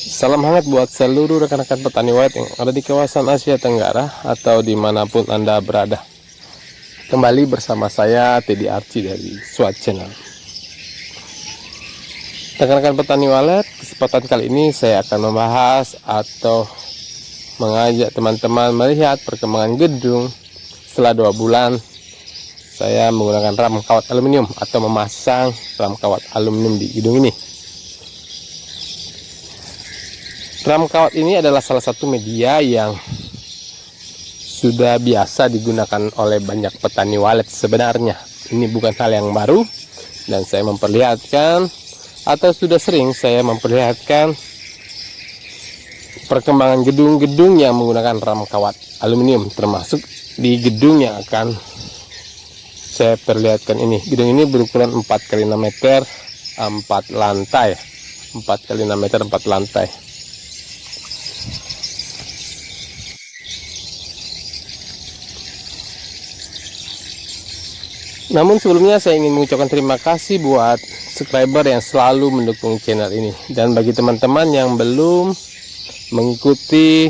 Salam hangat buat seluruh rekan-rekan petani sawit yang ada di kawasan Asia Tenggara atau dimanapun Anda berada. Kembali bersama saya Teddy Archie dari Swat Channel. Rekan-rekan petani walet, kesempatan kali ini saya akan membahas atau mengajak teman-teman melihat perkembangan gedung setelah 2 bulan saya menggunakan ram kawat aluminium atau memasang ram kawat aluminium di gedung ini. Ram kawat ini adalah salah satu media yang sudah biasa digunakan oleh banyak petani walet sebenarnya. Ini bukan hal yang baru dan saya memperlihatkan atau sudah sering saya memperlihatkan perkembangan gedung-gedung yang menggunakan ram kawat aluminium, termasuk di gedung yang akan saya perlihatkan ini. Gedung ini berukuran 4x6 meter 4 lantai. 4x6 meter 4 lantai. Namun sebelumnya saya ingin mengucapkan terima kasih buat subscriber yang selalu mendukung channel ini. Dan bagi teman-teman yang belum mengikuti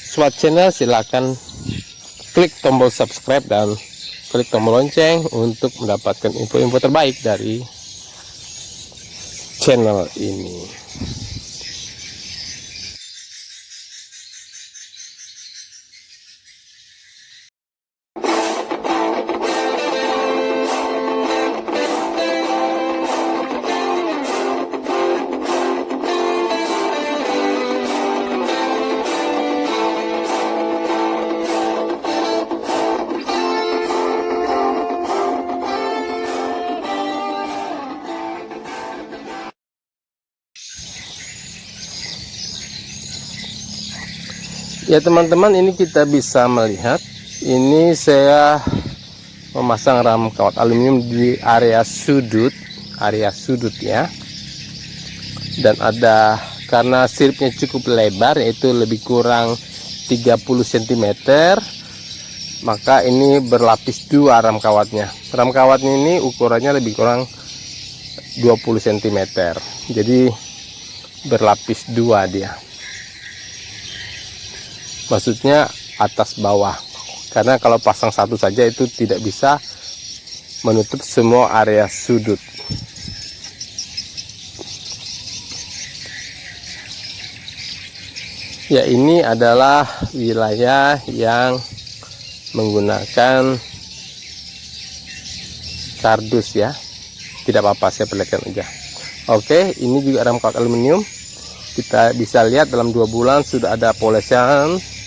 Swat Channel, silahkan klik tombol subscribe dan klik tombol lonceng untuk mendapatkan info-info terbaik dari channel ini. Ya teman-teman, ini kita bisa melihat ini saya memasang ram kawat aluminium di area sudut ya. Dan ada, karena siripnya cukup lebar, yaitu lebih kurang 30 cm, maka ini berlapis 2 ram kawatnya. Ram kawatnya ini ukurannya lebih kurang 20 cm, jadi berlapis 2 dia. Maksudnya atas bawah, karena kalau pasang satu saja itu tidak bisa menutup semua area sudut. Ya, ini adalah wilayah yang menggunakan kardus ya. Tidak apa-apa, saya perlihatkan aja. Oke, ini juga ram kawat aluminium. Kita bisa lihat dalam 2 bulan sudah ada polesan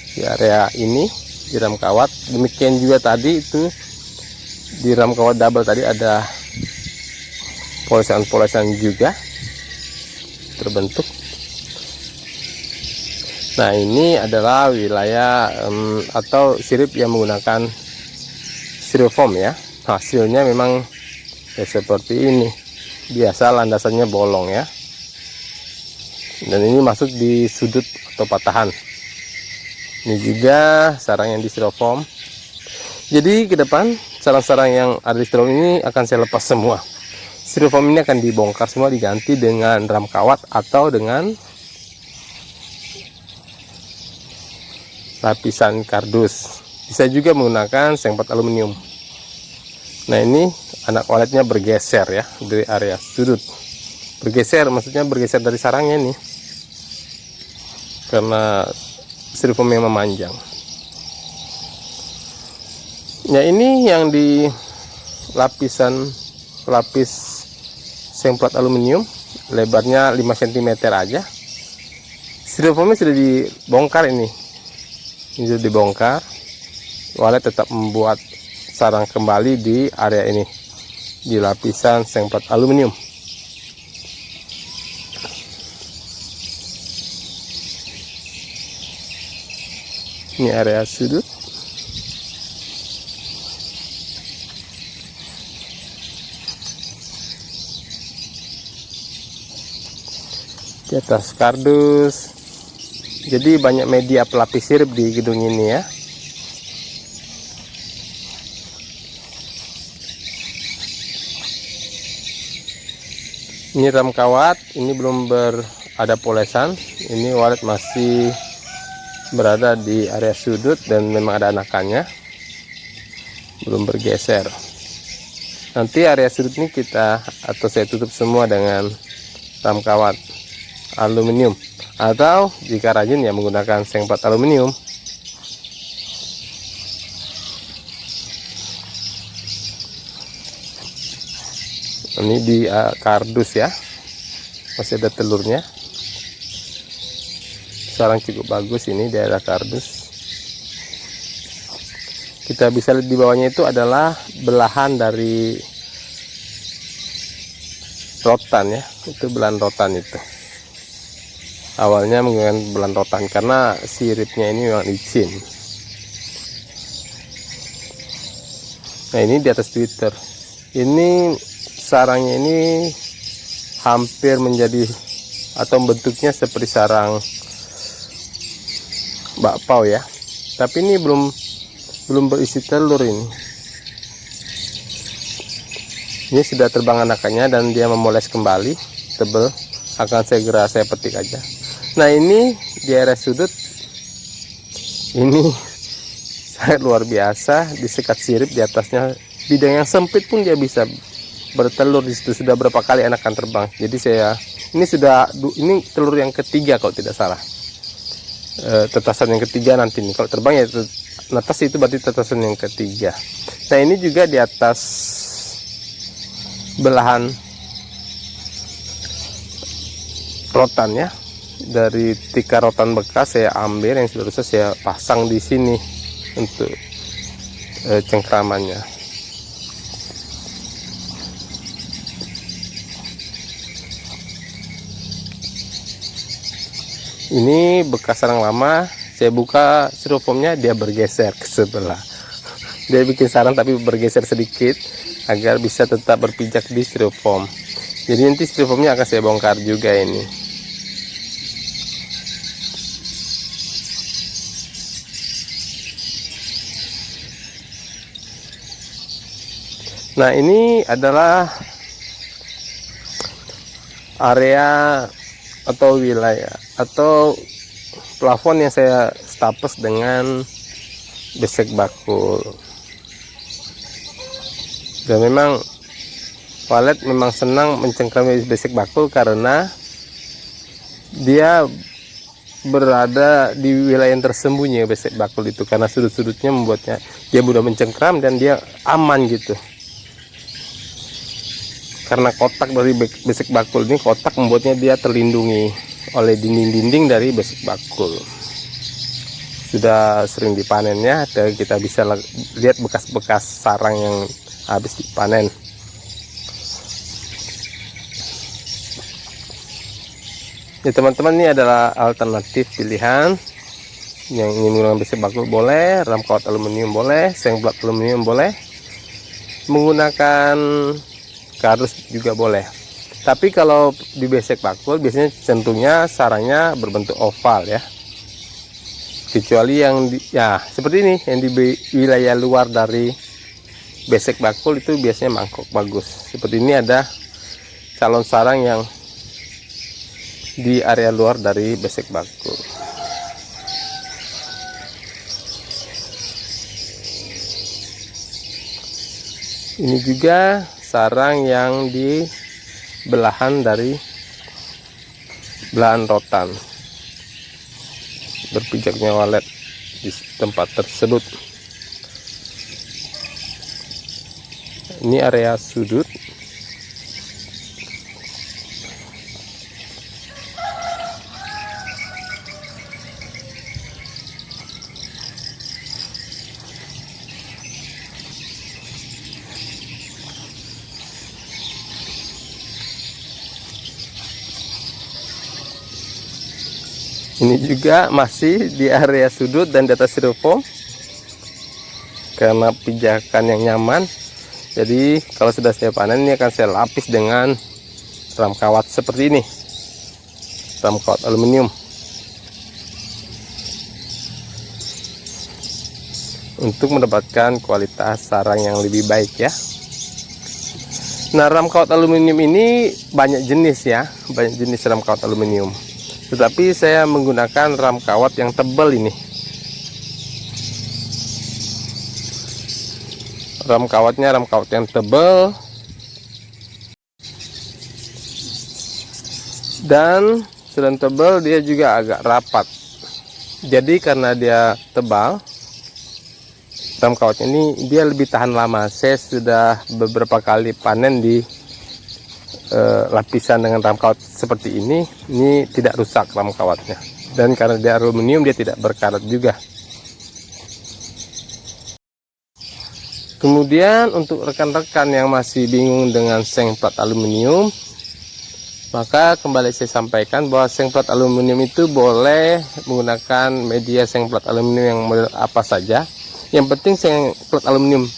di area ini di ram kawat. Demikian juga tadi itu di ram kawat double tadi ada polesan-polesan juga terbentuk. Nah, ini adalah wilayah atau sirip yang menggunakan styrofoam ya. Hasilnya memang ya seperti ini. Biasa landasannya bolong ya. Dan ini masuk di sudut atau patahan. Ini juga sarang yang di styrofoam. Jadi ke depan sarang-sarang yang ada di styrofoam ini akan saya lepas semua. Styrofoam ini akan dibongkar semua, diganti dengan ram kawat atau dengan lapisan kardus. Bisa juga menggunakan sengpat aluminium. Nah, ini anak waletnya bergeser ya dari area sudut. Bergeser maksudnya bergeser dari sarangnya nih, karena styrofoam yang memanjang. Ya, ini yang di lapis semplat aluminium, lebarnya 5 cm aja. Styrofoamnya sudah dibongkar ini sudah dibongkar. Walet tetap membuat sarang kembali di area ini, di lapisan semplat aluminium. Ini area sudut. Di atas kardus. Jadi banyak media pelapis sirip di gedung ini ya. Ini ram kawat, ini belum ada polesan. Ini walet masih berada di area sudut dan memang ada anakannya, belum bergeser. Nanti area sudut ini saya tutup semua dengan ram kawat aluminium, atau jika rajin ya menggunakan seng plat aluminium. Ini di kardus ya, masih ada telurnya. Sarang cukup bagus ini, daerah kardus. Kita bisa lihat di bawahnya itu adalah belahan dari rotan ya, itu belahan rotan itu. Awalnya menggunakan belahan rotan karena siripnya ini memang licin. Nah, ini di atas Twitter. Ini sarangnya ini hampir menjadi atau bentuknya seperti sarang bakpao ya, tapi ini belum berisi telur. Ini sudah terbang anakannya dan dia memoles kembali, tebel. Akan segera saya petik aja. Nah, ini di area sudut ini sangat luar biasa, disekat sirip di atasnya. Bidang yang sempit pun dia bisa bertelur di situ. Sudah berapa kali anakan terbang. Jadi ini telur yang ketiga kalau tidak salah. Tetasan yang ketiga nanti nih. Kalau terbang ya netas itu berarti tetasan yang ketiga. Nah, ini juga di atas belahan rotan ya. Dari tikar rotan bekas saya ambil, yang sudah rusak saya pasang di sini untuk cengkramannya. Ini bekas sarang lama, saya buka styrofoamnya, dia bergeser ke sebelah. Dia bikin sarang tapi bergeser sedikit agar bisa tetap berpijak di styrofoam. Jadi nanti styrofoamnya akan saya bongkar juga ini. Nah, ini adalah area atau wilayah atau plafon yang saya staples dengan besek bakul. Dan memang walet memang senang mencengkrami besek bakul karena dia berada di wilayah yang tersembunyi besek bakul itu, karena sudut-sudutnya membuatnya dia mudah mencengkram dan dia aman gitu. Karena kotak dari besek bakul ini, kotak membuatnya dia terlindungi oleh dinding-dinding dari besek bakul. Sudah sering dipanennya, dan kita bisa lihat bekas-bekas sarang yang habis dipanen. Ya teman-teman, ini adalah alternatif pilihan. Yang ingin menggunakan besek bakul boleh, ram kawat aluminium boleh, seng plat aluminium boleh, menggunakan kardus juga boleh. Tapi kalau di besek bakul biasanya centungnya sarangnya berbentuk oval ya. Kecuali yang seperti ini, yang di wilayah luar dari besek bakul itu biasanya mangkok bagus. Seperti ini ada calon sarang yang di area luar dari besek bakul. Ini juga sarang yang di belahan dari belahan rotan, berpijaknya walet di tempat tersebut. Ini area sudut. Ini juga masih di area sudut dan di atas styrofoam karena pijakan yang nyaman. Jadi kalau sudah saya panen, ini akan saya lapis dengan ram kawat seperti ini, ram kawat aluminium, untuk mendapatkan kualitas sarang yang lebih baik ya. Nah, ram kawat aluminium ini banyak jenis ya, banyak jenis ram kawat aluminium. Tetapi saya menggunakan ram kawat yang tebal ini. Ram kawatnya ram kawat yang tebal dan selain tebal dia juga agak rapat. Jadi karena dia tebal, ram kawat ini dia lebih tahan lama. Saya sudah beberapa kali panen di lapisan dengan ram kawat seperti ini tidak rusak ram kawatnya. Dan karena dia aluminium, dia tidak berkarat juga. Kemudian untuk rekan-rekan yang masih bingung dengan seng plat aluminium, maka kembali saya sampaikan bahwa seng plat aluminium itu boleh menggunakan media seng plat aluminium yang model apa saja. Yang penting seng plat aluminium,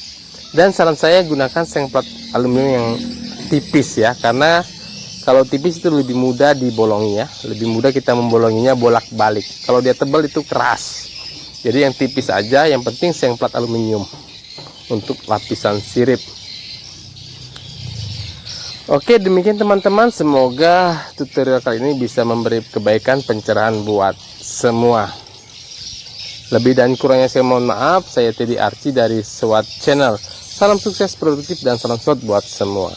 dan saran saya gunakan seng plat aluminium yang tipis ya, karena kalau tipis itu lebih mudah dibolongi ya, lebih mudah kita membolonginya bolak-balik. Kalau dia tebal itu keras. Jadi yang tipis aja, yang penting seng plat aluminium untuk lapisan sirip. Oke, demikian teman-teman, semoga tutorial kali ini bisa memberi kebaikan pencerahan buat semua. Lebih dan kurangnya saya mohon maaf. Saya Teddy Archie dari SWAT Channel. Salam sukses, produktif, dan salam SWAT buat semua.